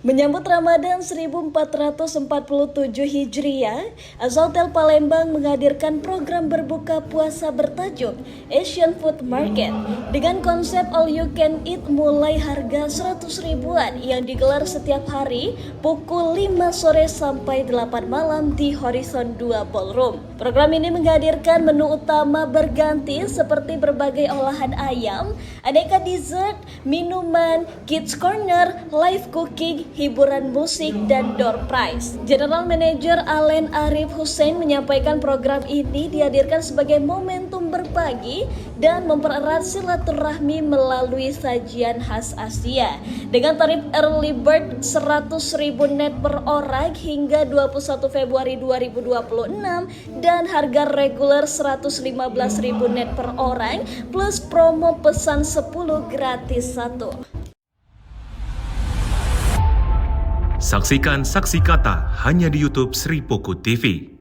Menyambut Ramadan 1447 Hijriah, Azotel Palembang menghadirkan program berbuka puasa bertajuk Asian Food Market dengan konsep all you can eat mulai harga 100 ribuan yang digelar setiap hari pukul 5 sore sampai 8 malam di Horizon 2 Ballroom. Program ini menghadirkan menu utama berganti seperti berbagai olahan ayam, aneka dessert, minuman, kids corner, live cooking, hiburan musik, dan door prize. General Manager Alen Arif Hussein menyampaikan program ini dihadirkan sebagai momentum berbagi dan mempererat silaturahmi melalui sajian khas Asia. Dengan tarif early bird 100.000 net per orang hingga 21 Februari 2026 dan harga reguler 115.000 net per orang plus promo pesan 10 gratis 1. Saksikan Saksi Kata hanya di YouTube Sri Poku TV.